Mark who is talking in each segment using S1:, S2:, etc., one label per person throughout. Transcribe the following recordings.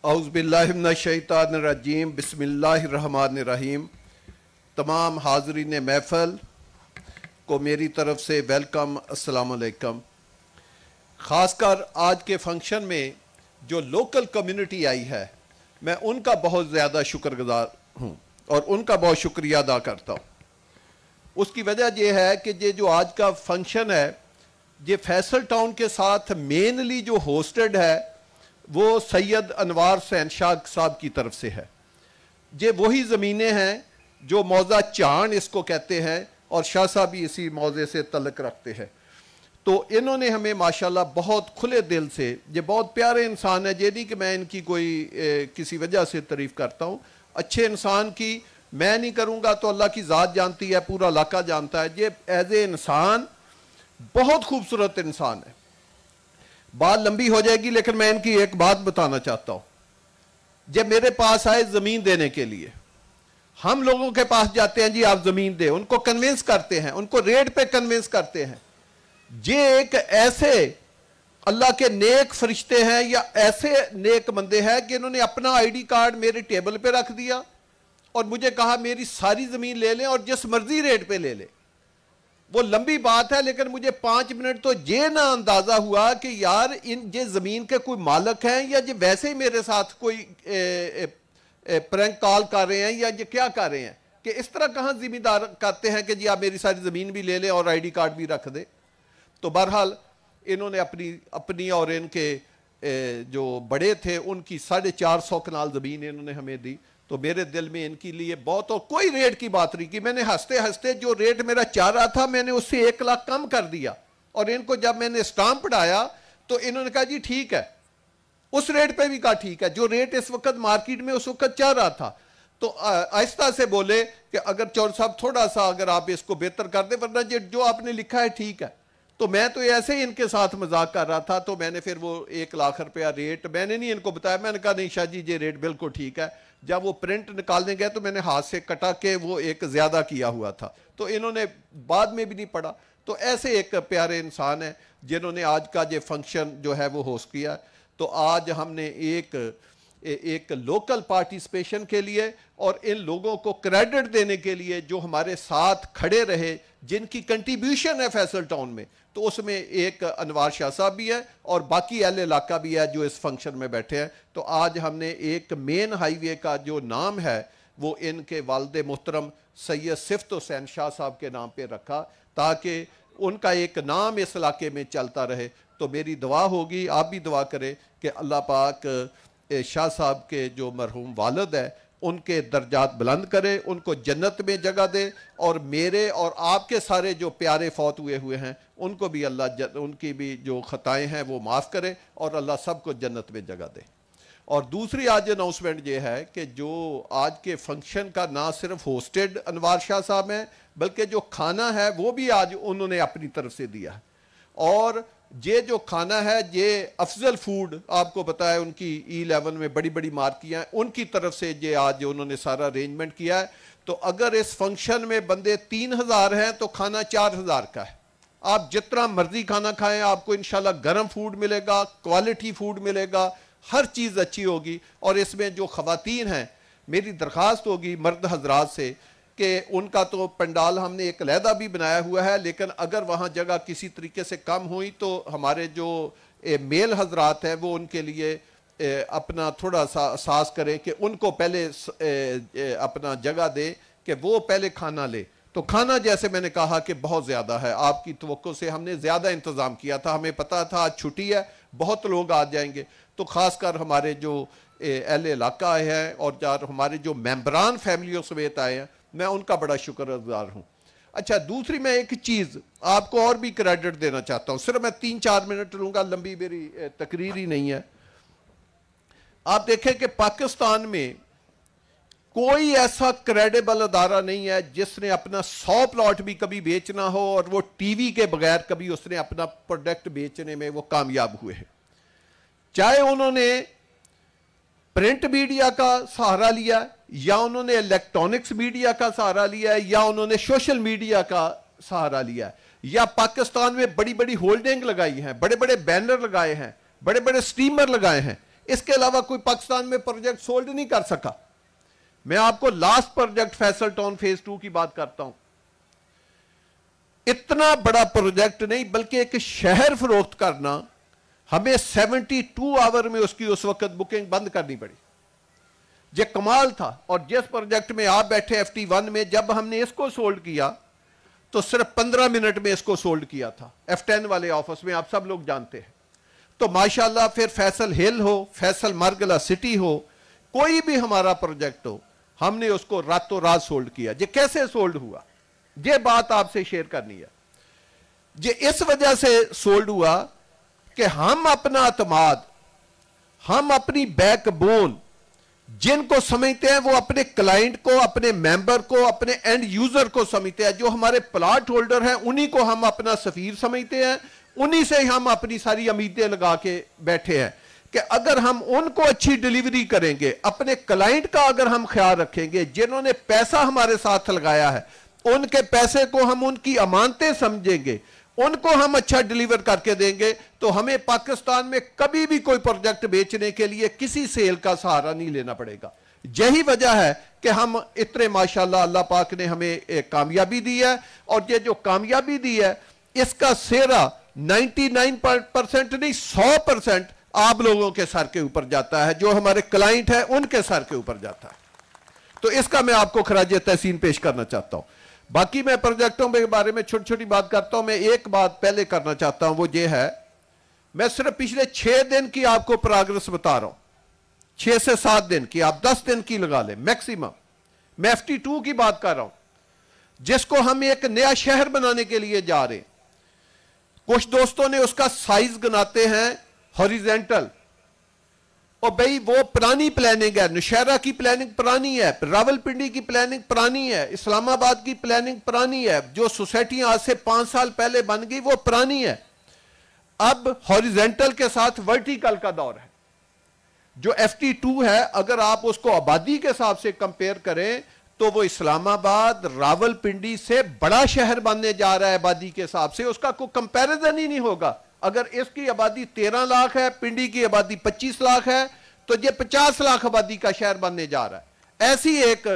S1: اعوذ باللہ من الشیطان الرجیم بسم اللہ الرحمن الرحیم۔ تمام حاضرین محفل کو میری طرف سے ویلکم، السلام علیکم۔ خاص کر آج کے فنکشن میں جو لوکل کمیونٹی آئی ہے، میں ان کا بہت زیادہ شکر گزار ہوں اور ان کا بہت شکریہ ادا کرتا ہوں۔ اس کی وجہ یہ ہے کہ یہ جو آج کا فنکشن ہے یہ فیصل ٹاؤن کے ساتھ مینلی جو ہوسٹڈ ہے وہ سید انوار حسین شاہ صاحب کی طرف سے ہے۔ یہ وہی زمینیں ہیں جو موضع چاند اس کو کہتے ہیں اور شاہ صاحب بھی اسی موضع سے تعلق رکھتے ہیں۔ تو انہوں نے ہمیں ماشاءاللہ بہت کھلے دل سے، یہ بہت پیارے انسان ہے، یہ نہیں کہ میں ان کی کوئی کسی وجہ سے تعریف کرتا ہوں، اچھے انسان کی میں نہیں کروں گا تو اللہ کی ذات جانتی ہے، پورا علاقہ جانتا ہے۔ یہ ایز اے انسان بہت خوبصورت انسان ہے۔ بات لمبی ہو جائے گی لیکن میں ان کی ایک بات بتانا چاہتا ہوں۔ جب میرے پاس آئے زمین دینے کے لیے، ہم لوگوں کے پاس جاتے ہیں جی آپ زمین دیں، ان کو کنونس کرتے ہیں، ان کو ریٹ پہ کنونس کرتے ہیں۔ یہ ایک ایسے اللہ کے نیک فرشتے ہیں یا ایسے نیک بندے ہیں کہ انہوں نے اپنا آئی ڈی کارڈ میرے ٹیبل پہ رکھ دیا اور مجھے کہا میری ساری زمین لے لیں اور جس مرضی ریٹ پہ لے لیں۔ وہ لمبی بات ہے لیکن مجھے 5 منٹ تو یہ نہ اندازہ ہوا کہ یار یہ زمین کے کوئی مالک ہیں یا یہ ویسے ہی میرے ساتھ کوئی پرینک کال کر رہے ہیں یا یہ کیا کر رہے ہیں کہ اس طرح کہاں ذمہ دار کرتے ہیں کہ جی آپ میری ساری زمین بھی لے لیں اور آئی ڈی کارڈ بھی رکھ دیں۔ تو بہرحال انہوں نے اپنی اور ان کے جو بڑے تھے ان کی 450 کنال زمین انہوں نے ہمیں دی۔ تو میرے دل میں ان کے لیے بہت، اور کوئی ریٹ کی بات نہیں کی، میں نے ہنستے ہنستے جو ریٹ میرا چاہ رہا تھا میں نے اس سے 1 لاکھ کم کر دیا، اور ان کو جب میں نے اسٹامپ پڑھایا تو انہوں نے کہا جی ٹھیک ہے، اس ریٹ پہ بھی کہا ٹھیک ہے جو ریٹ اس وقت مارکیٹ میں اس وقت چاہ رہا تھا۔ تو آہستہ سے بولے کہ اگر چور صاحب تھوڑا سا اگر آپ اس کو بہتر کر دیں، ورنہ جو آپ نے لکھا ہے ٹھیک ہے۔ تو میں تو ایسے ہی ان کے ساتھ مذاق کر رہا تھا، تو میں نے پھر وہ 1 لاکھ روپیہ ریٹ میں نے نہیں ان کو بتایا، میں نے کہا نہیں شاہ جی یہ ریٹ بالکل ٹھیک ہے۔ جب وہ پرنٹ نکالنے گئے تو میں نے ہاتھ سے کٹا کے وہ ایک زیادہ کیا ہوا تھا، تو انہوں نے بعد میں بھی نہیں پڑھا۔ تو ایسے ایک پیارے انسان ہیں جنہوں نے آج کا یہ فنکشن جو ہے وہ ہوسٹ کیا۔ تو آج ہم نے ایک لوکل پارٹیسپیشن کے لیے اور ان لوگوں کو کریڈٹ دینے کے لیے جو ہمارے ساتھ کھڑے رہے، جن کی کنٹریبیوشن ہے فیصل ٹاؤن میں، تو اس میں ایک انوار شاہ صاحب بھی ہے اور باقی اہل علاقہ بھی ہے جو اس فنکشن میں بیٹھے ہیں۔ تو آج ہم نے ایک مین ہائی وے کا جو نام ہے وہ ان کے والد محترم سید صفت حسین شاہ صاحب کے نام پہ رکھا تاکہ ان کا ایک نام اس علاقے میں چلتا رہے۔ تو میری دعا ہوگی، آپ بھی دعا کریں کہ اللہ پاک شاہ صاحب کے جو مرحوم والد ہے ان کے درجات بلند کرے، ان کو جنت میں جگہ دے، اور میرے اور آپ کے سارے جو پیارے فوت ہوئے ہیں ان کو بھی اللہ ان کی بھی جو خطائیں ہیں وہ معاف کرے اور اللہ سب کو جنت میں جگہ دے۔ اور دوسری آج اناؤنسمنٹ یہ ہے کہ جو آج کے فنکشن کا نہ صرف ہوسٹڈ انوار شاہ صاحب ہیں بلکہ جو کھانا ہے وہ بھی آج انہوں نے اپنی طرف سے دیا ہے، اور یہ جو کھانا ہے یہ افضل فوڈ آپ کو بتایا ان کی E11 میں بڑی بڑی مارکیاں ہیں، ان کی طرف سے یہ آج انہوں نے سارا ارینجمنٹ کیا ہے۔ تو اگر اس فنکشن میں بندے 3000 ہیں تو کھانا 4000 کا ہے، آپ جتنا مرضی کھانا کھائیں آپ کو انشاءاللہ گرم فوڈ ملے گا، کوالٹی فوڈ ملے گا، ہر چیز اچھی ہوگی۔ اور اس میں جو خواتین ہیں میری درخواست ہوگی مرد حضرات سے کہ ان کا تو پنڈال ہم نے ایک علیحدہ بھی بنایا ہوا ہے، لیکن اگر وہاں جگہ کسی طریقے سے کم ہوئی تو ہمارے جو میل حضرات ہیں وہ ان کے لیے اپنا تھوڑا سا احساس کریں کہ ان کو پہلے اپنا جگہ دے کہ وہ پہلے کھانا لے۔ تو کھانا جیسے میں نے کہا کہ بہت زیادہ ہے، آپ کی توقع سے ہم نے زیادہ انتظام کیا تھا، ہمیں پتا تھا آج چھٹی ہے بہت لوگ آ جائیں گے، تو خاص کر ہمارے جو اہل علاقہ آئے ہیں اور ہمارے جو ممبران فیملیوں سمیت آئے ہیں میں ان کا بڑا شکر گزار ہوں۔ اچھا دوسری میں ایک چیز آپ کو اور بھی کریڈٹ دینا چاہتا ہوں، صرف میں 3-4 منٹ لوں گا، لمبی میری تقریر ہی نہیں ہے۔ آپ دیکھیں کہ پاکستان میں کوئی ایسا کریڈیبل ادارہ نہیں ہے جس نے اپنا 100 پلاٹ بھی کبھی بیچنا ہو اور وہ ٹی وی کے بغیر کبھی اس نے اپنا پروڈکٹ بیچنے میں وہ کامیاب ہوئے ہیں، چاہے انہوں نے پرنٹ میڈیا کا سہارا لیا یا انہوں نے الیکٹرانکس میڈیا کا سہارا لیا ہے یا انہوں نے سوشل میڈیا کا سہارا لیا ہے، یا پاکستان میں بڑی بڑی ہولڈنگ لگائی ہیں، بڑے بڑے بینر لگائے ہیں، بڑے بڑے سٹیمر لگائے ہیں، اس کے علاوہ کوئی پاکستان میں پروجیکٹ سولڈ نہیں کر سکا. میں آپ کو last project Faisal town phase 2 کی بات کرتا ہوں. اتنا بڑا پروجیکٹ نہیں بلکہ ایک شہر فروخت کرنا، ہمیں 72 آور میں اس کی اس وقت بکنگ بند کرنی پڑی. یہ کمال تھا. اور جس پروجیکٹ میں آپ بیٹھے FT1 میں، جب ہم نے اس کو سولڈ کیا تو صرف 15 منٹ میں اس کو سولڈ کیا تھا F10 والے آفس میں، آپ سب لوگ جانتے ہیں. تو ماشاءاللہ پھر فیصل ہل ہو، فیصل مرگلہ سٹی ہو، کوئی بھی ہمارا پروجیکٹ ہو، ہم نے اس کو راتوں رات سولڈ کیا. یہ کیسے سولڈ ہوا؟ یہ بات آپ سے شیئر کرنی ہے. یہ اس وجہ سے سولڈ ہوا کہ ہم اپنا اعتماد، ہم اپنی بیک بون جن کو سمجھتے ہیں وہ اپنے کلائنٹ کو، اپنے ممبر کو، اپنے اینڈ یوزر کو سمجھتے ہیں. جو ہمارے پلاٹ ہولڈر ہیں انہی کو ہم اپنا سفیر سمجھتے ہیں، انہی سے ہم اپنی ساری امیدیں لگا کے بیٹھے ہیں کہ اگر ہم ان کو اچھی ڈیلیوری کریں گے، اپنے کلائنٹ کا اگر ہم خیال رکھیں گے، جنہوں نے پیسہ ہمارے ساتھ لگایا ہے ان کے پیسے کو ہم ان کی امانتیں سمجھیں گے، ان کو ہم اچھا ڈیلیور کر کے دیں گے، تو ہمیں پاکستان میں کبھی بھی کوئی پروجیکٹ بیچنے کے لیے کسی سیل کا سہارا نہیں لینا پڑے گا. یہی وجہ ہے کہ ہم اتنے ماشاءاللہ اللہ پاک نے ہمیں ایک کامیابی دی ہے. اور یہ جو کامیابی دی ہے اس کا سہرا 99% نہیں 100% آپ لوگوں کے سر کے اوپر جاتا ہے، جو ہمارے کلائنٹ ہیں ان کے سر کے اوپر جاتا ہے. تو اس کا میں آپ کو خراج تحسین پیش کرنا چاہتا ہوں. باقی میں پروجیکٹوں کے بارے میں چھوٹی چھوٹی بات کرتا ہوں. میں ایک بات پہلے کرنا چاہتا ہوں، وہ یہ ہے میں صرف پچھلے 6 دن کی آپ کو پروگرس بتا رہا ہوں. 6 سے 7 دن کی، آپ 10 دن کی لگا لیں میکسیمم. میں FT2 کی بات کر رہا ہوں جس کو ہم ایک نیا شہر بنانے کے لیے جا رہے ہیں. کچھ دوستوں نے اس کا سائز گناتے ہیں ہاریزنٹل، اور بھئی وہ پرانی پلاننگ ہے. نوشہرہ کی پلاننگ پرانی ہے، راولپنڈی کی پلاننگ پرانی ہے، اسلام آباد کی پلاننگ پرانی ہے. جو سوسائٹیاں آج سے 5 سال پہلے بن گئی وہ پرانی ہے. اب ہاریزنٹل کے ساتھ ورٹیکل کا دور ہے. جو FT2 ہے اگر آپ اس کو آبادی کے حساب سے کمپیئر کریں تو وہ اسلام آباد راولپنڈی سے بڑا شہر بننے جا رہا ہے آبادی کے حساب سے. اس کا کوئی کمپیریزن ہی نہیں ہوگا. اگر اس کی آبادی 13 لاکھ ہے، پنڈی کی آبادی 25 لاکھ ہے، تو یہ 50 لاکھ آبادی کا شہر بننے جا رہا ہے. ایسی ایک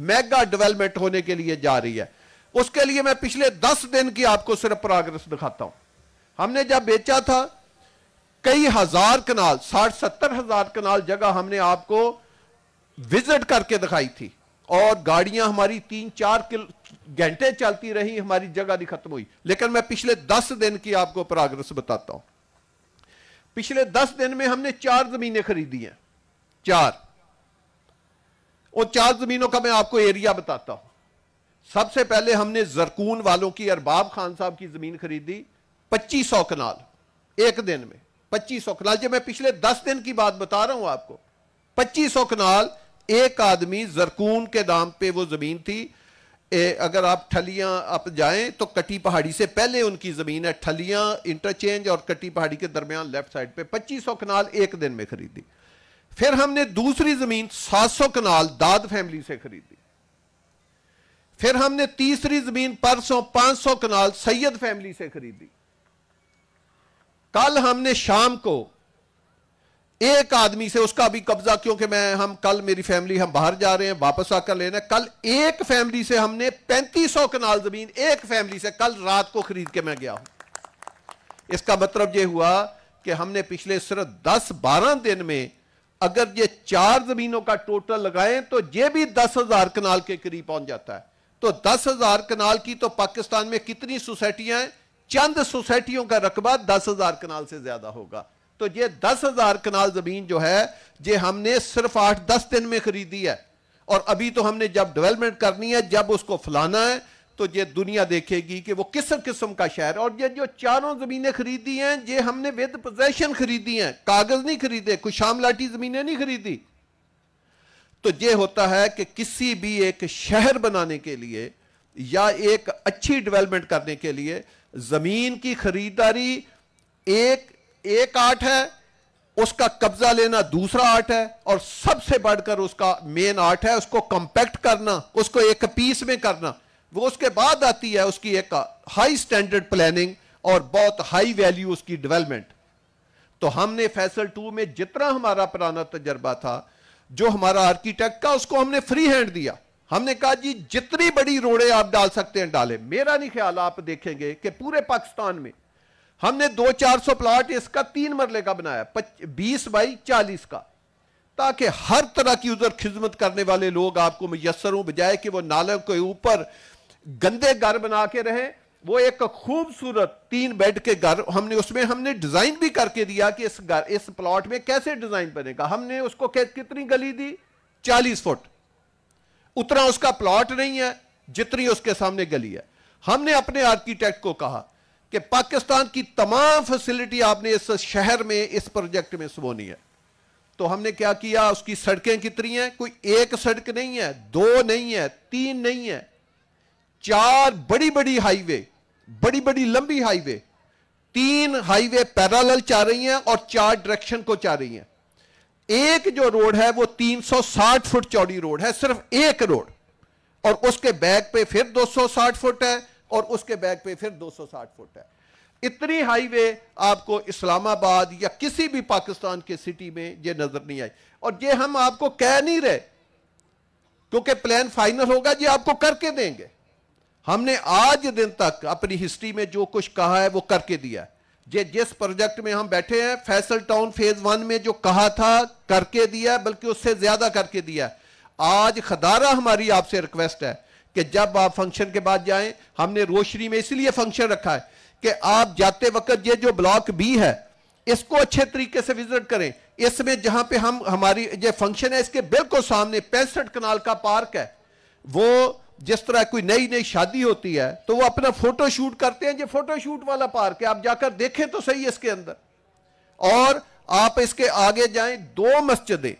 S1: میگا ڈیولپمنٹ ہونے کے لیے جا رہی ہے. اس کے لیے میں پچھلے 10 دن کی آپ کو صرف پروگرس دکھاتا ہوں. ہم نے جب بیچا تھا کئی ہزار کنال، 60-70 ہزار کنال جگہ ہم نے آپ کو وزٹ کر کے دکھائی تھی، اور گاڑیاں ہماری 3-4 گھنٹے چلتی رہی، ہماری جگہ نہیں ختم ہوئی. لیکن میں پچھلے 10 دن کی آپ کو پروگرس بتاتا ہوں. پچھلے 10 دن میں ہم نے 4 زمینیں خریدی ہیں. 4. اور 4 زمینوں کا میں آپ کو ایریا بتاتا ہوں. سب سے پہلے ہم نے زرکون والوں کی ارباب خان صاحب کی زمین خریدی 2500 کنال ایک دن میں. 2500 کنال، جو میں پچھلے 10 دن کی بات بتا رہا ہوں آپ کو. 2500 کنال ایک آدمی زرکون کے نام پہ وہ زمین تھی. اگر آپ ٹھلیاں آپ جائیں تو کٹی پہاڑی سے پہلے ان کی زمین ہے، ٹھلیاں انٹرچینج اور کٹی پہاڑی کے درمیان لیفٹ سائڈ پہ. 2500 کنال ایک دن میں خریدی. پھر ہم نے دوسری زمین 700 کنال داد فیملی سے خریدی. پھر ہم نے تیسری زمین پرسوں 500 کنال سید فیملی سے خریدی. کل ہم نے شام کو ایک آدمی سے، اس کا بھی قبضہ کیونکہ ہم کل میری فیملی ہم باہر جا رہے ہیں واپس آ کر لینا. کل ایک فیملی سے ہم نے 3500 کنال زمین ایک فیملی سے کل رات کو خرید کے میں گیا ہوں. اس کا مطلب یہ ہوا کہ ہم نے پچھلے صرف 10-12 دن میں اگر یہ 4 زمینوں کا ٹوٹل لگائیں تو یہ بھی 10,000 کنال کے قریب پہنچ جاتا ہے. تو 10,000 کنال کی تو پاکستان میں کتنی سوسائٹیاں ہیں؟ چند سوسائٹیوں کا رقبہ 10,000 کنال سے زیادہ ہوگا. تو یہ 10,000 کنال زمین جو ہے یہ ہم نے صرف 8-10 دن میں خریدی ہے. اور ابھی تو ہم نے جب ڈیولپمنٹ کرنی ہے، جب اس کو پھلانا ہے، تو یہ دنیا دیکھے گی کہ وہ کس قسم کا شہر. اور یہ جو 4 زمینیں خریدی ہیں یہ ہم نے ود پوزیشن خریدی ہیں، کاغذ نہیں خریدے، کوئی شام لاٹی زمینیں نہیں خریدی. تو یہ ہوتا ہے کہ کسی بھی ایک شہر بنانے کے لیے یا ایک اچھی ڈیولپمنٹ کرنے کے لیے زمین کی خریداری ایک آرٹ ہے، اس کا قبضہ لینا دوسرا آرٹ ہے، اور سب سے بڑھ کر اس کا مین آرٹ ہے اس کو کمپیکٹ کرنا، اس کو ایک پیس میں کرنا. وہ اس کے بعد آتی ہے اس کی ایک ہائی سٹینڈرڈ پلاننگ اور بہت ہائی ویلیو اس کی ڈیولپمنٹ. تو ہم نے فیصل 2 میں جتنا ہمارا پرانا تجربہ تھا، جو ہمارا آرکیٹیکٹ کا، اس کو ہم نے فری ہینڈ دیا. ہم نے کہا جی جتنی بڑی روڈیں آپ ڈال سکتے ہیں ڈالیں. میرا نہیں خیال، آپ دیکھیں گے کہ پورے پاکستان میں ہم نے 200-400 پلاٹ اس کا 3 مرلے کا بنایا، 20x40 کا، تاکہ ہر طرح کی ادھر خدمت کرنے والے لوگ آپ کو میسر ہوں، بجائے کہ وہ نالوں کے اوپر گندے گھر بنا کے رہیں. وہ ایک خوبصورت 3 بیڈ کے گھر ہم نے ڈیزائن بھی کر کے دیا کہ اس پلاٹ میں کیسے ڈیزائن بنے گا. ہم نے اس کو کتنی گلی دی؟ 40 فٹ. اتنا اس کا پلاٹ نہیں ہے جتنی اس کے سامنے گلی ہے. ہم نے اپنے آرکیٹیکٹ کو کہا کہ پاکستان کی تمام فیسلٹی آپ نے اس شہر میں اس پروجیکٹ میں سمونی ہے. تو ہم نے کیا کیا؟ اس کی سڑکیں کتنی ہیں؟ کوئی ایک سڑک نہیں ہے، 2 نہیں ہے، 3 نہیں ہے، 4 بڑی بڑی ہائی وے، بڑی بڑی لمبی ہائی وے، 3 ہائی وے پیرالل چاہ رہی ہیں اور 4 ڈائریکشن کو چاہ رہی ہیں. ایک جو روڈ ہے وہ 360 فٹ چوڑی روڈ ہے، صرف ایک روڈ، اور اس کے بیک پہ پھر 260 فٹ ہے اور اس کے بیک پہ پھر 260 فٹ ہے. اتنی ہائی وے آپ کو اسلام آباد یا کسی بھی پاکستان کے سٹی میں یہ نظر نہیں آئی. اور یہ ہم آپ کو کہہ نہیں رہے کیونکہ پلان فائنل ہوگا، یہ آپ کو کر کے دیں گے. ہم نے آج دن تک اپنی ہسٹری میں جو کچھ کہا ہے وہ کر کے دیا. جس پروجیکٹ میں ہم بیٹھے ہیں، فیصل ٹاؤن فیز 1 میں جو کہا تھا کر کے دیا، بلکہ اس سے زیادہ کر کے دیا. آج خدارہ ہماری آپ سے ریکویسٹ ہے کہ جب آپ فنکشن کے بعد جائیں، ہم نے روشنی میں اس لیے فنکشن رکھا ہے کہ آپ جاتے وقت یہ جو بلاک بی ہے اس کو اچھے طریقے سے وزٹ کریں. اس میں جہاں پہ ہماری یہ فنکشن ہے، اس کے بالکل سامنے 65 کنال کا پارک ہے. وہ جس طرح کوئی نئی شادی ہوتی ہے تو وہ اپنا فوٹو شوٹ کرتے ہیں، یہ فوٹو شوٹ والا پارک ہے. آپ جا کر دیکھیں تو صحیح اس کے اندر. اور آپ اس کے آگے جائیں، 2 مسجدیں،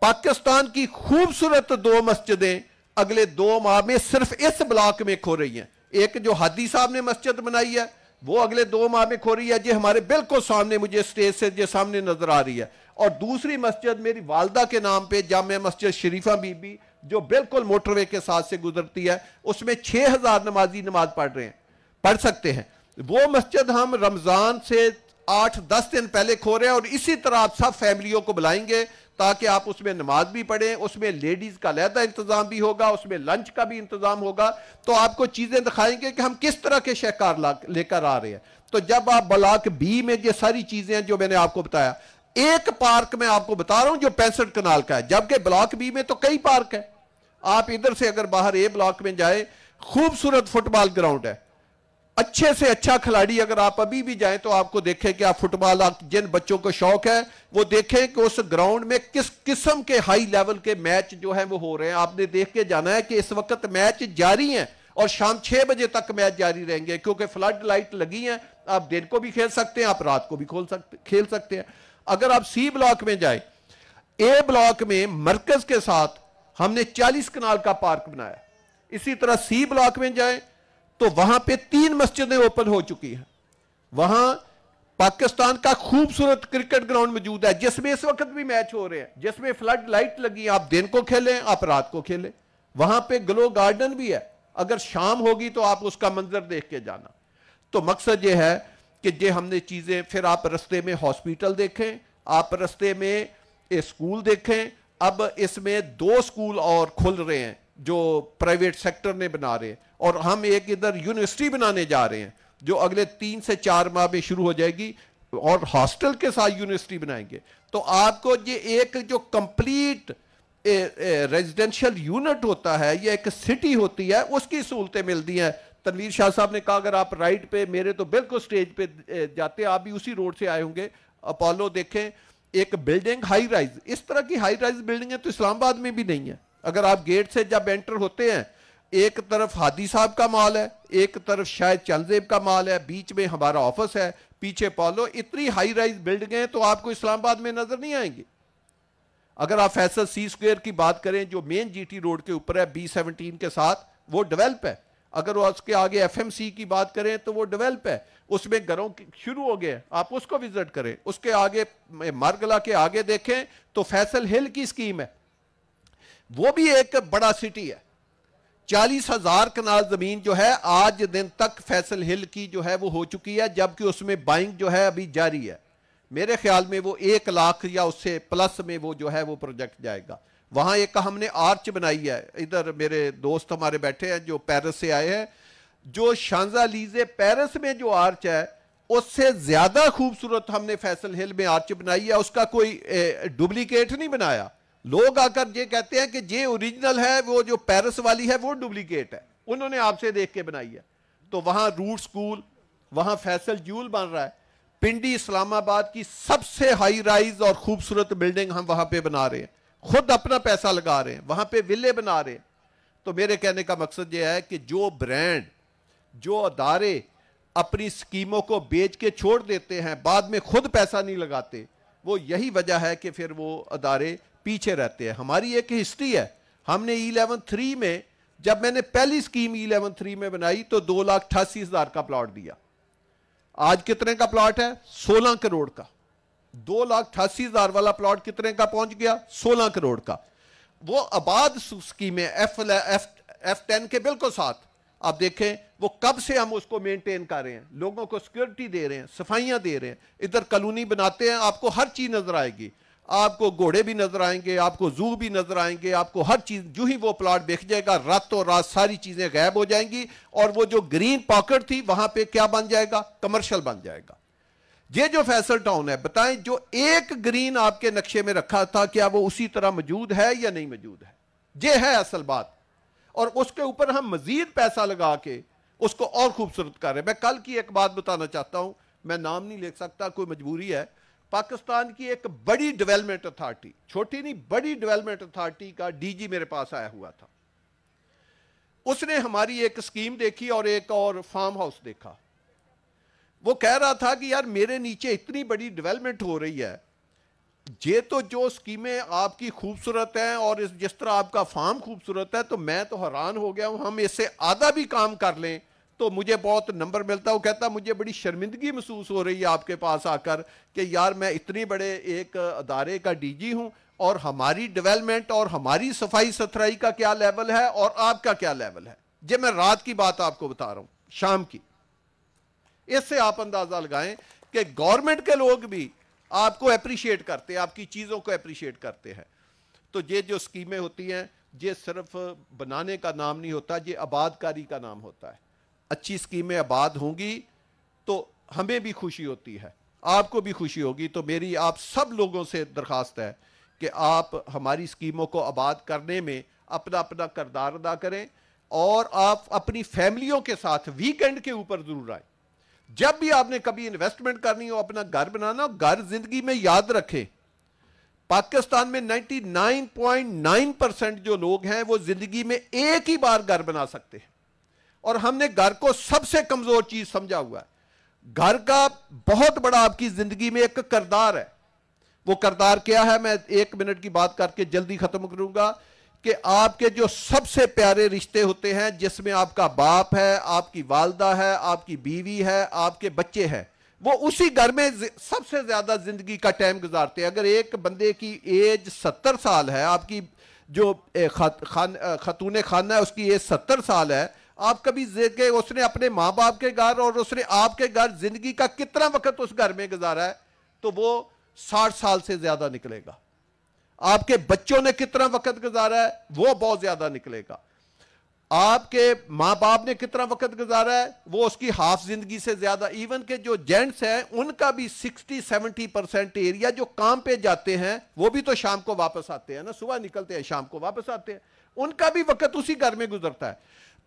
S1: پاکستان کی خوبصورت 2 مسجدیں اگلے 2 ماہ میں صرف اس بلاک میں کھو رہی ہیں. ایک جو ہادی صاحب نے مسجد بنائی ہے وہ اگلے 2 ماہ میں کھو رہی ہے، جو ہمارے بالکل سامنے، مجھے سٹیج سے جو سامنے نظر آ رہی ہے. اور دوسری مسجد میری والدہ کے نام پہ جامع مسجد شریفہ بی بی، جو بالکل موٹر وے کے ساتھ سے گزرتی ہے، اس میں 6000 نمازی نماز پڑھ سکتے ہیں. وہ مسجد ہم رمضان سے 8-10 دن پہلے کھو رہے ہیں، اور اسی طرح آپ سب فیملیوں کو بلائیں گے تاکہ آپ اس میں نماز بھی پڑھیں. اس میں لیڈیز کا علیحدہ انتظام بھی ہوگا، اس میں لنچ کا بھی انتظام ہوگا. تو آپ کو چیزیں دکھائیں گے کہ ہم کس طرح کے شہکار لے کر آ رہے ہیں. تو جب آپ بلاک بی میں یہ ساری چیزیں ہیں جو میں نے آپ کو بتایا، ایک پارک میں آپ کو بتا رہا ہوں جو 65 کنال کا ہے، جبکہ بلاک بی میں تو کئی پارک ہیں. آپ ادھر سے اگر باہر اے بلاک میں جائیں، خوبصورت فٹ بال گراؤنڈ ہے. اچھے سے اچھا کھلاڑی اگر آپ ابھی بھی جائیں تو آپ کو دیکھیں کہ آپ فٹ بال، جن بچوں کو شوق ہے وہ دیکھیں کہ اس گراؤنڈ میں کس قسم کے ہائی لیول کے میچ جو ہیں وہ ہو رہے ہیں. آپ نے دیکھ کے جانا ہے کہ اس وقت میچ جاری ہیں اور شام 6 بجے تک میچ جاری رہیں گے، کیونکہ فلڈ لائٹ لگی ہیں. آپ دن کو بھی کھیل سکتے ہیں، آپ رات کو بھی کھیل سکتے ہیں. اگر آپ سی بلاک میں جائیں، اے بلاک میں مرکز کے ساتھ ہم نے 40 کنال کا پارک بنایا. اسی طرح سی بلاک میں جائیں تو وہاں پہ 3 مسجدیں اوپن ہو چکی ہیں. وہاں پاکستان کا خوبصورت کرکٹ گراؤنڈ موجود ہے جس میں اس وقت بھی میچ ہو رہے ہیں، جس میں فلڈ لائٹ لگی ہیں. آپ دن کو کھیلیں، آپ رات کو کھیلیں. وہاں پہ گلو گارڈن بھی ہے، اگر شام ہوگی تو آپ اس کا منظر دیکھ کے جانا. تو مقصد یہ ہے کہ یہ ہم نے چیزیں، پھر آپ رستے میں ہاسپیٹل دیکھیں، آپ رستے میں اسکول دیکھیں. اب اس میں 2 سکول اور کھل رہے ہیں جو پرائیویٹ سیکٹر نے بنا رہے ہیں، اور ہم ایک ادھر یونیورسٹی بنانے جا رہے ہیں جو اگلے 3 سے 4 ماہ میں شروع ہو جائے گی، اور ہاسٹل کے ساتھ یونیورسٹی بنائیں گے. تو آپ کو یہ ایک جو کمپلیٹ ریزیڈینشل یونٹ ہوتا ہے، یہ ایک سٹی ہوتی ہے، اس کی سہولتیں ملتی ہیں. تنویر شاہ صاحب نے کہا اگر آپ رائٹ پہ، میرے تو بالکل سٹیج پہ جاتے، آپ بھی اسی روڈ سے آئے ہوں گے، اپولو دیکھیں، ایک بلڈنگ ہائی رائز، اس طرح کی ہائی رائز بلڈنگیں تو اسلام آباد میں بھی نہیں ہے. اگر آپ گیٹ سے جب انٹر ہوتے ہیں، ایک طرف ہادی صاحب کا مال ہے، ایک طرف شاید چلزیب کا مال ہے، بیچ میں ہمارا آفس ہے، پیچھے پولو. اتنی ہائی رائز بلڈنگیں تو آپ کو اسلام آباد میں نظر نہیں آئیں گی. اگر آپ فیصل سی اسکوئر کی بات کریں جو مین جی ٹی روڈ کے اوپر ہے B17 کے ساتھ، وہ ڈیولپ ہے. اگر وہ اس کے آگے FMC کی بات کریں تو وہ ڈیولپ ہے، اس میں گھروں شروع ہو گئے، آپ اس کو وزٹ کریں. اس کے آگے مارگلا کے آگے دیکھیں تو فیصل ہل کی سکیم ہے، وہ بھی ایک بڑا سٹی ہے. 40,000 کنال زمین جو ہے آج دن تک فیصل ہل کی جو ہے وہ ہو چکی ہے، جبکہ اس میں بائنگ جو ہے ابھی جاری ہے. میرے خیال میں وہ 1 لاکھ یا اس سے پلس میں وہ جو ہے وہ پروجیکٹ جائے گا. وہاں ایک ہم نے آرچ بنائی ہے, ادھر میرے دوست ہمارے بیٹھے ہیں جو پیرس سے آئے ہیں, جو شانزالیزے پیرس میں جو آرچ ہے اس سے زیادہ خوبصورت ہم نے فیصل ہل میں آرچ بنائی ہے, اس کا کوئی ڈپلیکیٹ نہیں بنایا. لوگ آ کر یہ کہتے ہیں کہ یہ اوریجنل ہے, وہ جو پیرس والی ہے وہ ڈپلیکیٹ ہے, انہوں نے آپ سے دیکھ کے بنائی ہے. تو وہاں روٹ سکول, وہاں فیصل جیول بن رہا ہے, پنڈی اسلام آباد کی سب سے ہائی رائز اور خوبصورت بلڈنگ ہم وہاں پہ بنا رہے ہیں, خود اپنا پیسہ لگا رہے ہیں, وہاں پہ ویلے بنا رہے ہیں. تو میرے کہنے کا مقصد یہ ہے کہ جو برانڈ, جو ادارے اپنی سکیموں کو بیچ کے چھوڑ دیتے ہیں, بعد میں خود پیسہ نہیں لگاتے, وہ یہی وجہ ہے کہ پھر وہ ادارے پیچھے رہتے ہیں. ہماری ایک ہسٹری ہے, ہم نے E11-3 میں, جب میں نے پہلی سکیم E11-3 میں بنائی تو 2,88,000 کا پلاٹ دیا. آج کتنے کا پلاٹ ہے؟ 16 کروڑ کا. 2,88,000 والا پلاٹ کتنے کا پہنچ گیا؟ 16 کروڑ کا. وہ آباد سکیمیں F10 کے بالکل ساتھ, آپ دیکھیں وہ کب سے ہم اس کو مینٹین کر رہے ہیں, لوگوں کو سیکورٹی دے رہے ہیں, صفائیاں دے رہے ہیں. ادھر کالونی بناتے ہیں, آپ کو ہر چیز نظر آئے گی, آپ کو گھوڑے بھی نظر آئیں گے, آپ کو زو بھی نظر آئیں گے, آپ کو ہر چیز. جو ہی وہ پلاٹ بیچ جائے گا راتوں رات ساری چیزیں غائب ہو جائیں گی, اور وہ جو گرین پاکٹ تھی وہاں پہ کیا بن جائے گا؟ کمرشل بن جائے گا. یہ جو فیصل ٹاؤن ہے, بتائیں جو ایک گرین آپ کے نقشے میں رکھا تھا, کیا وہ اسی طرح موجود ہے یا نہیں موجود ہے؟ یہ ہے اصل بات. اور اس کے اوپر ہم مزید پیسہ لگا کے اس کو اور خوبصورت کر رہے ہیں. میں کل کی ایک بات بتانا چاہتا ہوں, میں نام نہیں لے سکتا, کوئی مجبوری ہے. پاکستان کی ایک بڑی ڈیولپمنٹ اتھارٹی, چھوٹی نہیں بڑی ڈیولپمنٹ اتھارٹی کا ڈی جی میرے پاس آیا ہوا تھا. اس نے ہماری ایک اسکیم دیکھی اور ایک اور فارم ہاؤس دیکھا. وہ کہہ رہا تھا کہ یار میرے نیچے اتنی بڑی ڈیولپمنٹ ہو رہی ہے, یہ تو جو اسکیمیں آپ کی خوبصورت ہیں اور جس طرح آپ کا فارم خوبصورت ہے, تو میں تو حیران ہو گیا ہوں, ہم اس سے آدھا بھی کام کر لیں تو مجھے بہت نمبر ملتا. وہ کہتا مجھے بڑی شرمندگی محسوس ہو رہی ہے آپ کے پاس آ کر کہ یار میں اتنی بڑے ایک ادارے کا ڈی جی ہوں, اور ہماری ڈیولپمنٹ اور ہماری صفائی ستھرائی کا کیا لیول ہے اور آپ کا کیا لیول ہے. یہ میں رات کی بات آپ کو بتا رہا ہوں, شام کی. اس سے آپ اندازہ لگائیں کہ گورنمنٹ کے لوگ بھی آپ کو اپریشیٹ کرتے ہیں, آپ کی چیزوں کو اپریشیٹ کرتے ہیں. تو یہ جو اسکیمیں ہوتی ہیں, یہ صرف بنانے کا نام نہیں ہوتا, یہ آباد کاری کا نام ہوتا ہے. اچھی اسکیمیں آباد ہوں گی تو ہمیں بھی خوشی ہوتی ہے, آپ کو بھی خوشی ہوگی. تو میری آپ سب لوگوں سے درخواست ہے کہ آپ ہماری اسکیموں کو آباد کرنے میں اپنا اپنا کردار ادا کریں, اور آپ اپنی فیملیوں کے ساتھ ویکینڈ کے اوپر ضرور آئیں. جب بھی آپ نے کبھی انویسٹمنٹ کرنی ہو, اپنا گھر بنانا, گھر زندگی میں یاد رکھیں, پاکستان میں 99.9% جو لوگ ہیں وہ زندگی میں ایک ہی بار گھر بنا سکتے ہیں, اور ہم نے گھر کو سب سے کمزور چیز سمجھا ہوا ہے. گھر کا بہت بڑا آپ کی زندگی میں ایک کردار ہے. وہ کردار کیا ہے؟ میں 1 منٹ کی بات کر کے جلدی ختم کروں گا. کہ آپ کے جو سب سے پیارے رشتے ہوتے ہیں, جس میں آپ کا باپ ہے, آپ کی والدہ ہے, آپ کی بیوی ہے, آپ کے بچے ہیں, وہ اسی گھر میں سب سے زیادہ زندگی کا ٹائم گزارتے ہیں. اگر ایک بندے کی ایج 70 سال ہے, آپ کی جو خاتون خانہ ہے اس کی ایج 70 سال ہے, آپ کبھی کہ اس نے اپنے ماں باپ کے گھر اور اس نے آپ کے گھر زندگی کا کتنا وقت اس گھر میں گزارا ہے, تو وہ 60 سال سے زیادہ نکلے گا. آپ کے بچوں نے کتنا وقت گزارا ہے, وہ بہت زیادہ نکلے گا. آپ کے ماں باپ نے کتنا وقت گزارا ہے, وہ اس کی ہاف زندگی سے زیادہ. ایون کہ جو جینٹس ہیں ان کا بھی 60-70% ایریا جو کام پہ جاتے ہیں, وہ بھی تو شام کو واپس آتے ہیں نا, صبح نکلتے ہیں شام کو واپس آتے ہیں, ان کا بھی وقت اسی گھر میں گزرتا ہے.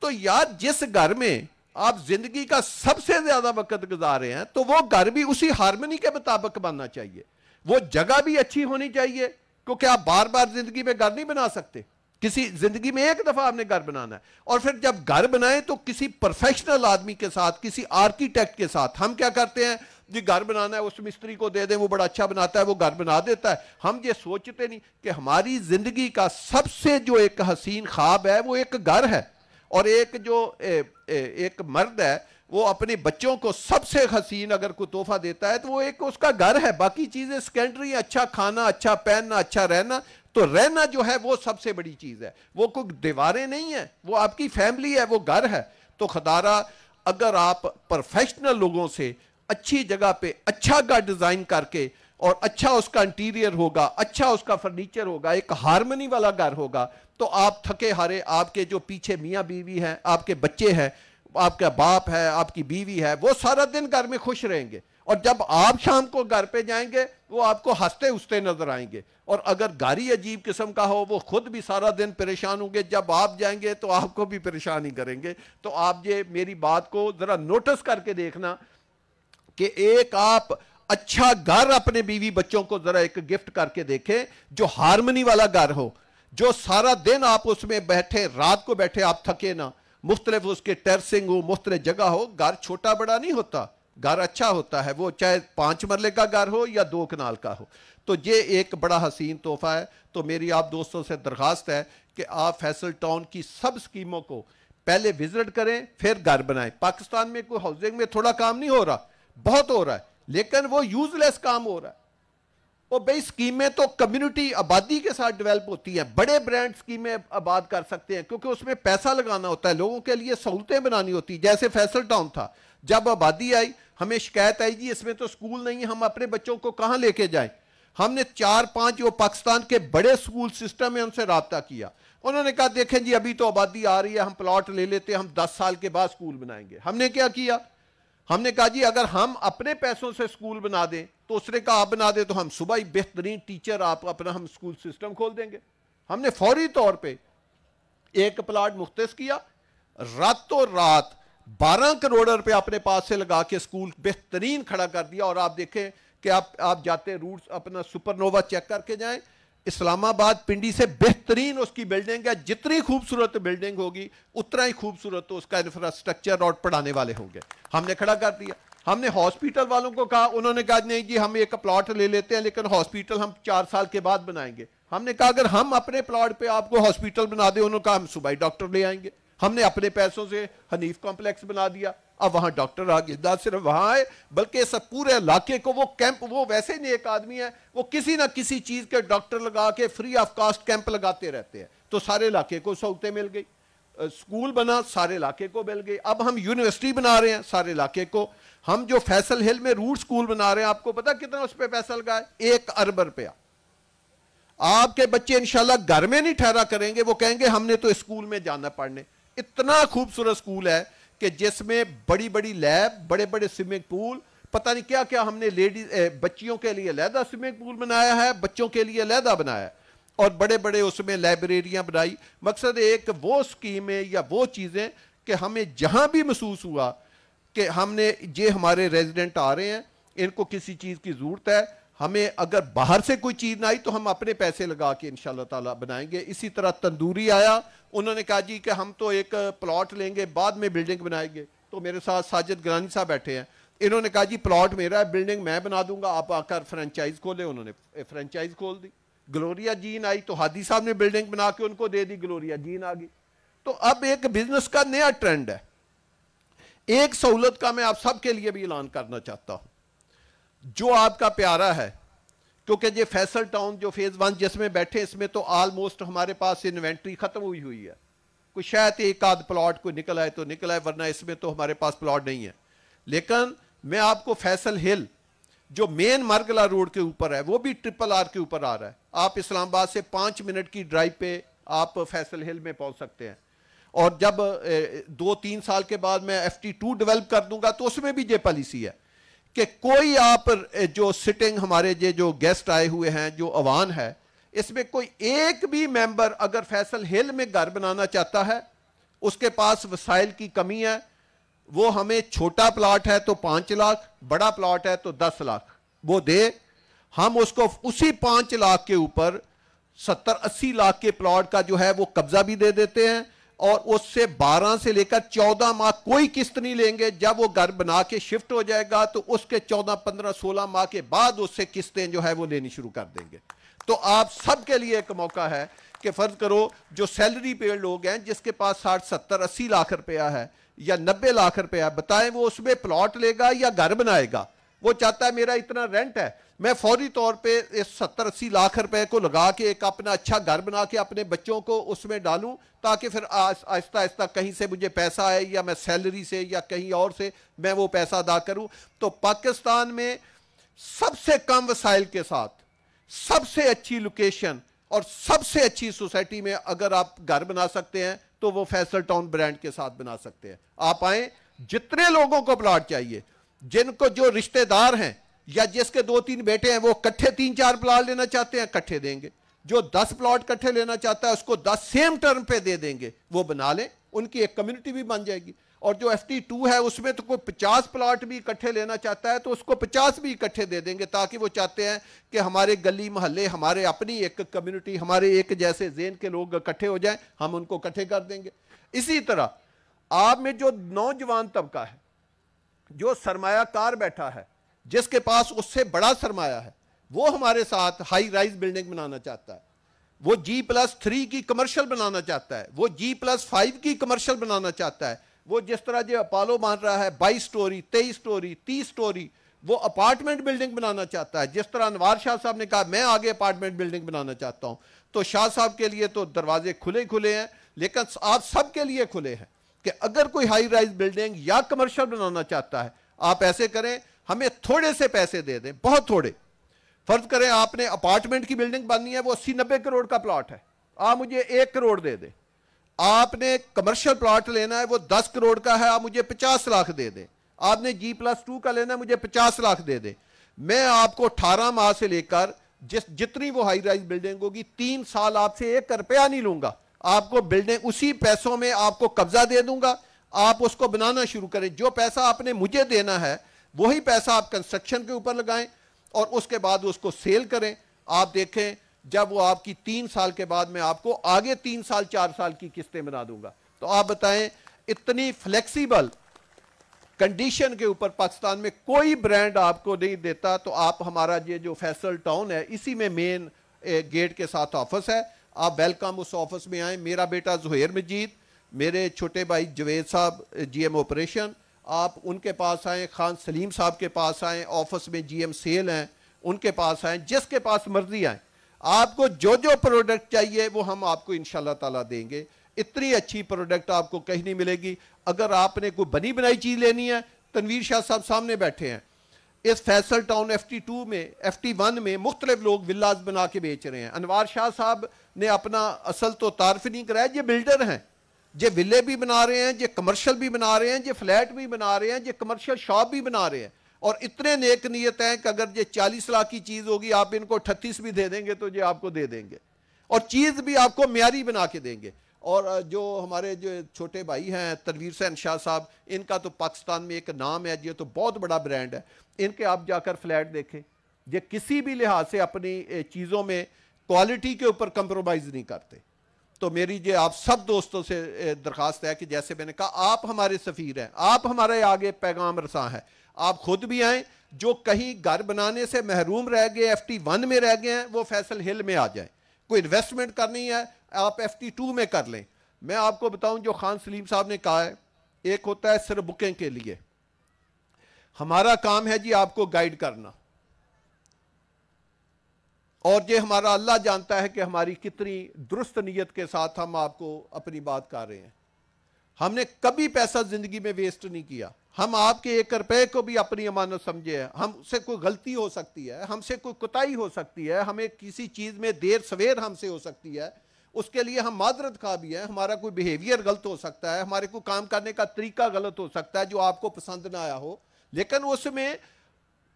S1: تو یار جس گھر میں آپ زندگی کا سب سے زیادہ وقت گزار رہے ہیں, تو وہ گھر بھی اسی ہارمنی کے مطابق بننا چاہیے. وہ جگہ بھی اچھی ہونی چاہیے, کیونکہ آپ بار بار زندگی میں گھر نہیں بنا سکتے. کسی زندگی میں ایک دفعہ آپ نے گھر بنانا ہے, اور پھر جب گھر بنائیں تو کسی پروفیشنل آدمی کے ساتھ, کسی آرکیٹیکٹ کے ساتھ. ہم کیا کرتے ہیں جی, گھر بنانا ہے اس مستری کو دے دیں, وہ بڑا اچھا بناتا ہے, وہ گھر بنا دیتا ہے. ہم یہ سوچتے نہیں کہ ہماری زندگی کا سب سے جو ایک حسین خواب ہے وہ ایک گھر ہے, اور ایک جو ایک مرد ہے وہ اپنے بچوں کو سب سے حسین اگر کوئی تحفہ دیتا ہے تو وہ ایک اس کا گھر ہے. باقی چیزیں سیکنڈری, اچھا کھانا, اچھا پہننا, اچھا رہنا, تو رہنا جو ہے وہ سب سے بڑی چیز ہے. وہ کوئی دیواریں نہیں ہیں, وہ آپ کی فیملی ہے, وہ گھر ہے. تو خدارہ اگر آپ پروفیشنل لوگوں سے, اچھی جگہ پہ اچھا گھر ڈیزائن کر کے اور اچھا اس کا انٹیریئر ہوگا, اچھا اس کا فرنیچر ہوگا, ایک ہارمنی والا گھر ہوگا, تو آپ تھکے ہارے, آپ کے جو پیچھے میاں بیوی ہیں, آپ کے بچے ہیں, آپ کا باپ ہے, آپ کی بیوی ہے, وہ سارا دن گھر میں خوش رہیں گے. اور جب آپ شام کو گھر پہ جائیں گے وہ آپ کو ہنستے ہنستے نظر آئیں گے. اور اگر گاڑی عجیب قسم کا ہو وہ خود بھی سارا دن پریشان ہوں گے, جب آپ جائیں گے تو آپ کو بھی پریشان ہی کریں گے. تو آپ یہ میری بات کو ذرا نوٹس کر کے دیکھنا کہ ایک آپ اچھا گھر اپنے بیوی بچوں کو ذرا ایک گفٹ کر کے دیکھیں, جو ہارمنی والا گھر ہو, جو سارا دن آپ اس میں بیٹھے, رات کو بیٹھے آپ تھکے نہ, مختلف اس کے ٹیرسنگ ہو, مختلف جگہ ہو. گھر چھوٹا بڑا نہیں ہوتا, گھر اچھا ہوتا ہے, وہ چاہے 5 مرلے کا گھر ہو یا 2 کنال کا ہو. تو یہ ایک بڑا حسین تحفہ ہے. تو میری آپ دوستوں سے درخواست ہے کہ آپ فیصل ٹاؤن کی سب سکیموں کو پہلے وزٹ کریں, پھر گھر بنائیں. پاکستان میں کوئی ہاؤسنگ میں تھوڑا کام نہیں ہو رہا, بہت ہو رہا ہے, لیکن وہ یوز لیس کام ہو رہا ہے. اور بھئی سکیمیں تو کمیونٹی آبادی کے ساتھ ڈیولپ ہوتی ہیں. بڑے برانڈ سکیمیں آباد کر سکتے ہیں کیونکہ اس میں پیسہ لگانا ہوتا ہے, لوگوں کے لیے سہولتیں بنانی ہوتی ہیں. جیسے فیصل ٹاؤن تھا, جب آبادی آئی ہمیں شکایت آئی جی اس میں تو سکول نہیں ہے, ہم اپنے بچوں کو کہاں لے کے جائیں. ہم نے 4-5 جو پاکستان کے بڑے سکول سسٹم ہیں ان سے رابطہ کیا. انہوں نے کہا دیکھیں جی ابھی تو آبادی آ رہی ہے, ہم پلاٹ لے لیتے ہیں, ہم 10 سال کے بعد سکول بنائیں گے. ہم نے کیا کیا, ہم نے کہا جی اگر ہم اپنے پیسوں سے سکول بنا دیں, تو اس نے کہا آپ بنا دیں, تو ہم صبح ہی بہترین ٹیچر آپ اپنا ہم سکول سسٹم کھول دیں گے. ہم نے فوری طور پہ ایک پلاٹ مختص کیا, راتوں رات 12 کروڑ روپے اپنے پاس سے لگا کے سکول بہترین کھڑا کر دیا. اور آپ دیکھیں کہ آپ جاتے روٹس اپنا سپر نووا چیک کر کے جائیں, اسلام آباد پنڈی سے بہترین اس کی بلڈنگ ہے. جتنی خوبصورت بلڈنگ ہوگی اتنا ہی خوبصورت اس کا انفراسٹرکچر اور پڑھانے والے ہوں گے. ہم نے کھڑا کر دیا. ہم نے ہاسپیٹل والوں کو کہا, انہوں نے کہا نہیں جی ہم ایک پلاٹ لے لیتے ہیں لیکن ہاسپیٹل ہم 4 سال کے بعد بنائیں گے. ہم نے کہا اگر ہم اپنے پلاٹ پہ آپ کو ہاسپیٹل بنا دیں, انہوں نے کہا ہم صبح ہی ڈاکٹر لے آئیں گے. ہم نے اپنے پیسوں سے حنیف کمپلیکس بنا دیا. اب وہاں ڈاکٹر آگے, نہ صرف وہاں آئے بلکہ سب پورے علاقے کو وہ کیمپ, وہ ویسے نہیں ایک آدمی ہے, وہ کسی نہ کسی چیز کے ڈاکٹر لگا کے فری آف کاسٹ کیمپ لگاتے رہتے ہیں. تو سارے علاقے کو سہولتیں مل گئی. سکول بنا, سارے علاقے کو مل گئی. اب ہم یونیورسٹی بنا رہے ہیں سارے علاقے کو. ہم جو فیصل ہل میں روٹ سکول بنا رہے ہیں, آپ کو پتا کتنا اس پہ پیسہ لگا ہے؟ 1 ارب روپیہ. آپ کے بچے انشاءاللہ گھر میں نہیں ٹھہرا کریں گے, وہ کہیں گے ہم نے تو اسکول میں جانا پڑھنے. اتنا خوبصورت سکول ہے کہ جس میں بڑی بڑی لیب, بڑے بڑے سوئمنگ پول, پتہ نہیں کیا کیا ہم نے لیڈیز بچیوں کے لیے علیحدہ سوئمنگ پول بنایا ہے, بچوں کے لیے علیحدہ بنایا ہے, اور بڑے بڑے اس میں لائبریریاں بنائی. مقصد ایک وہ سکیمیں یا وہ چیزیں کہ ہمیں جہاں بھی محسوس ہوا کہ ہم نے یہ ہمارے ریزیڈنٹ آ رہے ہیں, ان کو کسی چیز کی ضرورت ہے, ہمیں اگر باہر سے کوئی چیز نہ آئی تو ہم اپنے پیسے لگا کے انشاءاللہ تعالیٰ بنائیں گے. اسی طرح تندوری آیا, انہوں نے کہا جی کہ ہم تو ایک پلاٹ لیں گے بعد میں بلڈنگ بنائیں گے. تو میرے ساتھ ساجد گرانی صاحب بیٹھے ہیں, انہوں نے کہا جی پلاٹ میرا ہے, بلڈنگ میں بنا دوں گا, آپ آ کر فرنچائز کھولیں. انہوں نے فرنچائز کھول دی. گلوریا جین آئی تو ہادی صاحب نے بلڈنگ بنا کے ان کو دے دی, گلوریا جین آ گئی. تو اب ایک بزنس کا نیا ٹرینڈ ہے. ایک سہولت کا میں آپ سب کے لیے بھی اعلان کرنا چاہتا ہوں, جو آپ کا پیارا ہے, کیونکہ یہ فیصل ٹاؤن جو فیز 1 جس میں بیٹھے, اس میں تو آلموسٹ ہمارے پاس انوینٹری ختم ہوئی ہے. کوئی شاید ایک آدھ پلاٹ کوئی نکل آئے تو نکل آئے, ورنہ اس میں تو ہمارے پاس پلاٹ نہیں ہے. لیکن میں آپ کو فیصل ہل جو مین مرگلا روڈ کے اوپر ہے, وہ بھی RRR کے اوپر آ رہا ہے. آپ اسلام آباد سے 5 منٹ کی ڈرائیو پہ آپ فیصل ہل میں پہنچ سکتے ہیں. اور جب 2-3 سال کے بعد میں FT2 ڈیولپ کر دوں گا تو اس میں بھی یہ پالیسی ہے کہ کوئی آپ جو سٹنگ ہمارے جو گیسٹ آئے ہوئے ہیں, جو عوام ہے, اس میں کوئی ایک بھی ممبر اگر فیصل ہل میں گھر بنانا چاہتا ہے, اس کے پاس وسائل کی کمی ہے, وہ ہمیں چھوٹا پلاٹ ہے تو 5 لاکھ, بڑا پلاٹ ہے تو 10 لاکھ وہ دے, ہم اس کو اسی 5 لاکھ کے اوپر 70-80 لاکھ کے پلاٹ کا جو ہے وہ قبضہ بھی دے دیتے ہیں, اور اس سے 12 سے لے کر 14 ماہ کوئی قسط نہیں لیں گے. جب وہ گھر بنا کے شفٹ ہو جائے گا تو اس کے 14-15-16 ماہ کے بعد اس سے قسطیں جو ہے وہ لینی شروع کر دیں گے. تو آپ سب کے لیے ایک موقع ہے کہ فرض کرو جو سیلری پے لوگ ہیں, جس کے پاس 60-70-80 لاکھ روپیہ ہے یا 90 لاکھ روپیہ, بتائیں وہ اس میں پلاٹ لے گا یا گھر بنائے گا؟ وہ چاہتا ہے میرا اتنا رینٹ ہے، میں فوری طور پہ 70-80 لاکھ روپے کو لگا کے ایک اپنا اچھا گھر بنا کے اپنے بچوں کو اس میں ڈالوں، تاکہ پھر آہستہ آہستہ کہیں سے مجھے پیسہ آئے یا میں سیلری سے یا کہیں اور سے میں وہ پیسہ ادا کروں۔ تو پاکستان میں سب سے کم وسائل کے ساتھ سب سے اچھی لوکیشن اور سب سے اچھی سوسائٹی میں اگر آپ گھر بنا سکتے ہیں تو وہ فیصل ٹاؤن برانڈ کے ساتھ بنا سکتے ہیں۔ آپ آئیں، جتنے لوگوں کو پلاٹ چاہیے، جن کو جو رشتہ دار ہیں یا جس کے 2-3 بیٹے ہیں وہ کٹھے 3-4 پلاٹ لینا چاہتے ہیں، کٹھے دیں گے۔ جو 10 پلاٹ کٹھے لینا چاہتا ہے اس کو 10 سیم ٹرم پہ دے دیں گے، وہ بنا لیں، ان کی ایک کمیونٹی بھی بن جائے گی۔ اور جو FT2 ہے اس میں تو کوئی 50 پلاٹ بھی اکٹھے لینا چاہتا ہے تو اس کو 50 بھی اکٹھے دے دیں گے، تاکہ وہ چاہتے ہیں کہ ہمارے گلی محلے، ہمارے اپنی ایک کمیونٹی، ہمارے ایک جیسے ذہن کے لوگ اکٹھے ہو جائیں، ہم ان کو اکٹھے کر دیں گے۔ اسی طرح آپ میں جو نوجوان طبقہ ہے، جو سرمایہ کار بیٹھا ہے، جس کے پاس اس سے بڑا سرمایہ ہے، وہ ہمارے ساتھ ہائی رائز بلڈنگ بنانا چاہتا ہے، وہ G+3 کی کمرشل بنانا چاہتا ہے، وہ G+5 کی کمرشل بنانا چاہتا ہے، وہ جس طرح جو اپالو مان رہا ہے 22 سٹوری 23 سٹوری 30 سٹوری وہ اپارٹمنٹ بلڈنگ بنانا چاہتا ہے، جس طرح انوار شاہ صاحب نے کہا میں آگے اپارٹمنٹ بلڈنگ بنانا چاہتا ہوں، تو شاہ صاحب کے لیے تو دروازے کھلے ہیں، لیکن آپ سب کے لیے کھلے ہیں کہ اگر کوئی ہائی رائز بلڈنگ یا کمرشل بنانا چاہتا ہے، آپ ایسے کریں، ہمیں تھوڑے سے پیسے دے دیں، بہت تھوڑے۔ فرض کریں آپ نے اپارٹمنٹ کی بلڈنگ بننی ہے، وہ 80-90 کروڑ کا پلاٹ ہے، آپ مجھے 1 کروڑ دے دیں۔ آپ نے کمرشل پلاٹ لینا ہے، وہ 10 کروڑ کا ہے، آپ مجھے 50 لاکھ دے دیں۔ آپ نے G+2 کا لینا ہے، مجھے 50 لاکھ دے دیں۔ میں آپ کو 18 ماہ سے لے کر جتنی وہ ہائی رائز بلڈنگ ہوگی 3 سال آپ سے 1 روپیہ نہیں لوں گا، آپ کو بلڈنگ اسی پیسوں میں آپ کو قبضہ دے دوں گا، آپ اس کو بنانا شروع کریں۔ جو پیسہ آپ نے مجھے دینا ہے وہی پیسہ آپ کنسٹرکشن کے اوپر لگائیں اور اس کے بعد اس کو سیل کریں۔ آپ دیکھیں جب وہ آپ کی 3 سال کے بعد میں آپ کو آگے 3 سال 4 سال کی قسطیں بنا دوں گا۔ تو آپ بتائیں، اتنی فلیکسیبل کنڈیشن کے اوپر پاکستان میں کوئی برانڈ آپ کو نہیں دیتا۔ تو آپ ہمارا یہ جو فیصل ٹاؤن ہے، اسی میں مین گیٹ کے ساتھ آفس ہے، آپ ویلکم اس آفس میں آئیں۔ میرا بیٹا زہیر مجید، میرے چھوٹے بھائی جوید صاحب GM آپریشن، آپ ان کے پاس آئیں، خان سلیم صاحب کے پاس آئیں، آفس میں GM سیل ہیں، ان کے پاس آئیں، جس کے پاس مرضی آئیں۔ آپ کو جو جو پروڈکٹ چاہیے وہ ہم آپ کو انشاءاللہ تعالیٰ دیں گے۔ اتنی اچھی پروڈکٹ آپ کو کہیں نہیں ملے گی۔ اگر آپ نے کوئی بنی بنائی چیز لینی ہے، تنویر شاہ صاحب سامنے بیٹھے ہیں، اس فیصل ٹاؤن FT2 میں FT1 میں مختلف لوگ ولاز بنا کے بیچ رہے ہیں۔ انوار شاہ صاحب نے اپنا اصل تو تعارف نہیں کرایا، یہ بلڈر ہیں، یہ ویلے بھی بنا رہے ہیں، یہ کمرشل بھی بنا رہے ہیں، یہ فلیٹ بھی بنا رہے ہیں، یہ کمرشل شاپ بھی بنا رہے ہیں، اور اتنے نیک نیت ہیں کہ اگر یہ 40 لاکھ کی چیز ہوگی آپ ان کو 38 بھی دے دیں گے تو یہ آپ کو دے دیں گے، اور چیز بھی آپ کو معیاری بنا کے دیں گے۔ اور جو ہمارے جو چھوٹے بھائی ہیں تنویر حسین شاہ صاحب، ان کا تو پاکستان میں ایک نام ہے، یہ تو بہت بڑا برانڈ ہے، ان کے آپ جا کر فلیٹ دیکھیں، یہ کسی بھی لحاظ سے اپنی چیزوں میں کوالٹی کے اوپر کمپرومائز نہیں کرتے۔ تو میری یہ آپ سب دوستوں سے درخواست ہے کہ جیسے میں نے کہا آپ ہمارے سفیر ہیں، آپ ہمارے آگے پیغام رساں ہیں، آپ خود بھی آئیں، جو کہیں گھر بنانے سے محروم رہ گئے، FT1 میں رہ گئے ہیں، وہ فیصل ہل میں آ جائیں۔ کوئی انویسٹمنٹ کرنی ہے آپ FT2 میں کر لیں۔ میں آپ کو بتاؤں جو خان سلیم صاحب نے کہا ہے، ایک ہوتا ہے صرف بکنگ کے لیے، ہمارا کام ہے جی آپ کو گائیڈ کرنا، اور یہ ہمارا اللہ جانتا ہے کہ ہماری کتنی درست نیت کے ساتھ ہم آپ کو اپنی بات کر رہے ہیں۔ ہم نے کبھی پیسہ زندگی میں ویسٹ نہیں کیا، ہم آپ کے 1 روپے کو بھی اپنی امانت سمجھے ہیں۔ ہم سے کوئی غلطی ہو سکتی ہے، ہم سے کوئی کوتاہی ہو سکتی ہے، ہمیں کسی چیز میں دیر سویر ہم سے ہو سکتی ہے، اس کے لیے ہم معذرت خواہ بھی ہیں، ہمارا کوئی بیہیویئر غلط ہو سکتا ہے، ہمارے کو کام کرنے کا طریقہ غلط ہو سکتا ہے جو آپ کو پسند نہ آیا ہو، لیکن اس میں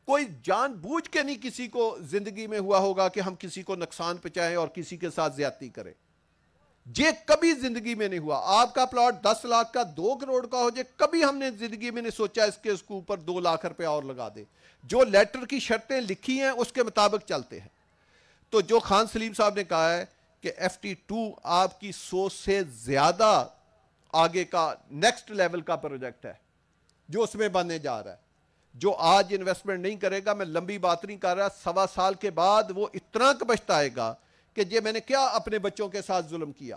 S1: کوئی جان بوجھ کے نہیں کسی کو زندگی میں ہوا ہوگا کہ ہم کسی کو نقصان پہنچائیں اور کسی کے ساتھ زیادتی کریں۔ یہ کبھی زندگی میں نہیں ہوا۔ آپ کا پلاٹ 10 لاکھ کا 2 کروڑ کا ہو جائے، کبھی ہم نے زندگی میں نہیں سوچا اس کے اوپر 2 لاکھ روپے اور لگا دے۔ جو لیٹر کی شرطیں لکھی ہیں اس کے مطابق چلتے ہیں۔ تو جو خان سلیم صاحب نے کہا ہے کہ FT2 آپ کی سوچ سے زیادہ آگے کا نیکسٹ لیول کا پروجیکٹ ہے جو اس میں بننے جا رہا ہے۔ جو آج انویسٹمنٹ نہیں کرے گا، میں لمبی بات نہیں کر رہا، 1.25 سال کے بعد وہ اتنا پچھتائے گا کہ یہ میں نے کیا اپنے بچوں کے ساتھ ظلم کیا،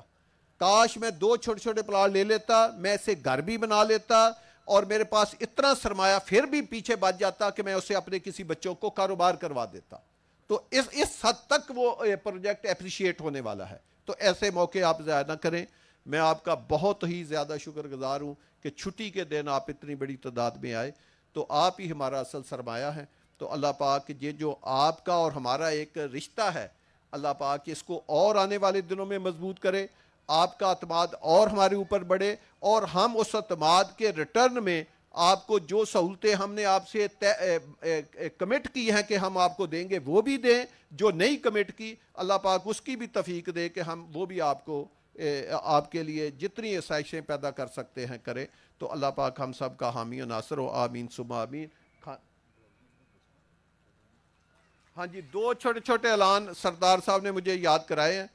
S1: کاش میں 2 چھوٹے چھوٹے پلاٹ لے لیتا، میں اسے گھر بھی بنا لیتا اور میرے پاس اتنا سرمایہ پھر بھی پیچھے بچ جاتا کہ میں اسے اپنے کسی بچوں کو کاروبار کروا دیتا. تو اس حد تک وہ پروجیکٹ اپریشیٹ ہونے والا ہے. تو ایسے موقع آپ ضائع نہ کریں. میں آپ کا بہت ہی زیادہ شکر گزار ہوں کہ چھٹی کے دن آپ اتنی بڑی تعداد میں آئے. تو آپ ہی ہمارا اصل سرمایہ ہیں. تو اللہ پاک یہ جو آپ کا اور ہمارا ایک رشتہ ہے, اللہ پاک اس کو اور آنے والے دنوں میں مضبوط کرے, آپ کا اعتماد اور ہمارے اوپر بڑھے, اور ہم اس اعتماد کے ریٹرن میں آپ کو جو سہولتیں ہم نے آپ سے کمٹ کی ہیں کہ ہم آپ کو دیں گے وہ بھی دیں, جو نہیں کمٹ کی اللہ پاک اس کی بھی توفیق دے کہ ہم وہ بھی آپ کو آپ کے لیے جتنی آسائشیں پیدا کر سکتے ہیں کریں. تو اللہ پاک ہم سب کا حامی و ناصر ہو. آمین ثم آمین. ہاں جی, 2 چھوٹے چھوٹے اعلان سردار صاحب نے مجھے یاد کرائے ہیں.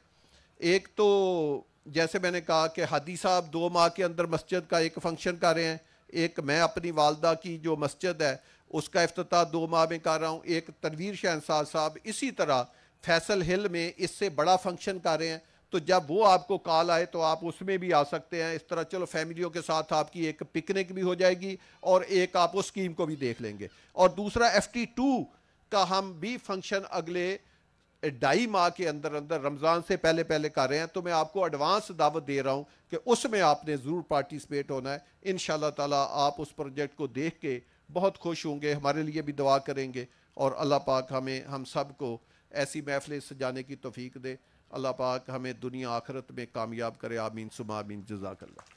S1: ایک تو جیسے میں نے کہا کہ ہادی صاحب 2 ماہ کے اندر مسجد کا ایک فنکشن کر رہے ہیں. ایک میں اپنی والدہ کی جو مسجد ہے اس کا افتتاح 2 ماہ میں کر رہا ہوں. ایک تنویر شہنشاہ صاحب اسی طرح فیصل ہل میں اس سے بڑا فنکشن کر رہے ہیں. تو جب وہ آپ کو کال آئے تو آپ اس میں بھی آ سکتے ہیں. اس طرح چلو فیملیوں کے ساتھ آپ کی ایک پکنک بھی ہو جائے گی اور ایک آپ اس اسکیم کو بھی دیکھ لیں گے. اور دوسرا FT2 کا ہم بھی فنکشن اگلے 2.5 ماہ کے اندر رمضان سے پہلے کر رہے ہیں. تو میں آپ کو ایڈوانس دعوت دے رہا ہوں کہ اس میں آپ نے ضرور پارٹیسپیٹ ہونا ہے. انشاءاللہ تعالیٰ آپ اس پروجیکٹ کو دیکھ کے بہت خوش ہوں گے, ہمارے لیے بھی دعا کریں گے, اور اللہ پاک ہم سب کو ایسی محفلیں سجانے کی توفیق دے. اللہ پاک ہمیں دنیا آخرت میں کامیاب کرے. آمین ثم آمین. جزاک اللہ.